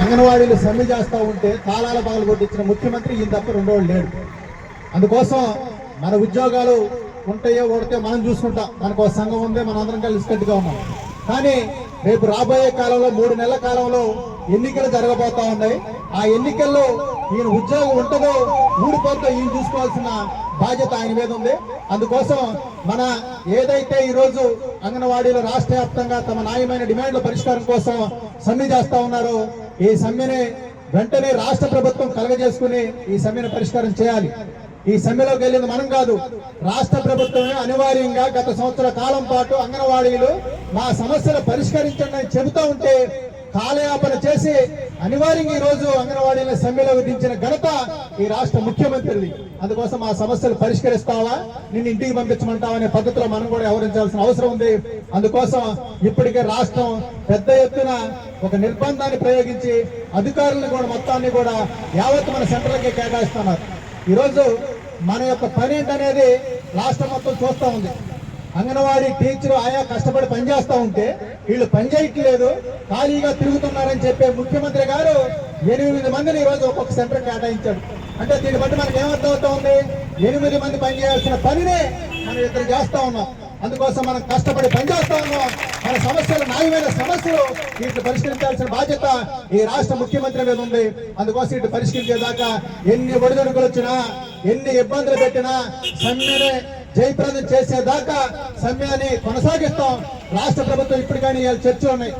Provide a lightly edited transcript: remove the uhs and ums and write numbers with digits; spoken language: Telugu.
అంగన్వాడీలు సమ్మె చేస్తూ ఉంటే తాళాల పగలు కొట్టించిన ముఖ్యమంత్రి ఈయన తప్ప రెండోళ్ళు లేడు. అందుకోసం మన ఉద్యోగాలు ఉంటాయో ఓడితే మనం చూసుకుంటాం, మనకు సంఘం ఉంది, మన అందరం కలిసి కట్టుగా ఉన్నాం. కానీ రేపు రాబోయే కాలంలో 3 నెలల కాలంలో ఎన్నికలు జరగబోతా ఉన్నాయి. ఆ ఎన్నికల్లో ఈయన ఉద్యోగం ఉంటుందో ఊడిపోతుందో ఈయన చూసుకోవాల్సిన బాధ్యత ఆయన మీద ఉంది. అందుకోసం మన ఏదైతే ఈరోజు అంగన్వాడీలు రాష్ట్ర వ్యాప్తంగా తమ న్యాయమైన డిమాండ్ల పరిష్కారం కోసం సమ్మె చేస్తా ఉన్నారో ఈ సమ్మెని వెంటనే రాష్ట్ర ప్రభుత్వం కలగజేసుకుని ఈ సమ్మెను పరిష్కారం చేయాలి. ఈ సమ్మెలోకి వెళ్ళింది మనం కాదు, రాష్ట్ర ప్రభుత్వమే అనివార్యంగా గత సంవత్సర కాలం పాటు అంగన్వాడీలు మా సమస్యలు పరిష్కరించండి అని చెబుతూ ఉంటే కాలయాపన చేసి అనివార్యంగా ఈ రోజు అంగన్వాడీల సమ్మెలో విధించిన ఘనత ఈ రాష్ట్ర ముఖ్యమంత్రిది. అందుకోసం ఆ సమస్యలు పరిష్కరిస్తావా, నిన్ను ఇంటికి పంపించమంటావా అనే పద్ధతిలో మనం కూడా వ్యవహరించాల్సిన అవసరం ఉంది. అందుకోసం ఇప్పటికే రాష్ట్రం పెద్ద ఎత్తున ఒక నిర్బంధాన్ని ప్రయోగించి అధికారులను కూడా మొత్తాన్ని కూడా యావత్ మన సెంట్రల్కే కేటాయిస్తున్నారు. ఈరోజు మన యొక్క పని ఏంటనేది రాష్ట్రం మొత్తం చూస్తూ ఉంది. అంగన్వాడీ టీచరు ఆయా కష్టపడి పనిచేస్తూ ఉంటే వీళ్ళు పని చేయట్లేదు, ఖాళీగా తిరుగుతున్నారని చెప్పే ముఖ్యమంత్రి గారు 8 మందిని ఈరోజు ఒక్కొక్క సెంటర్ కేటాయించాడు. అంటే దీన్ని బట్టి మనకి ఏమర్థం అవుతా ఉంది, 8 మంది పనిచేయాల్సిన పనినే మనం ఇద్దరు చేస్తా ఉన్నాం. అందుకోసం మనం కష్టపడి పనిచేస్తా ఉన్నాం. మన సమస్యలు న్యాయమైన సమస్యలు వీటిని పరిష్కరించాల్సిన బాధ్యత ఈ రాష్ట్ర ముఖ్యమంత్రి మీద ఉంది. అందుకోసం వీటిని పరిష్కరించేదాకా ఎన్ని ఒడిదుడుకులు వచ్చినా, ఎన్ని ఇబ్బందులు పెట్టినా సమ్మెని జయప్రదం చేసేదాకా సమ్మెని కొనసాగిస్తాం. రాష్ట్ర ప్రభుత్వం ఇప్పటికైనా చర్చలు ఉన్నాయి.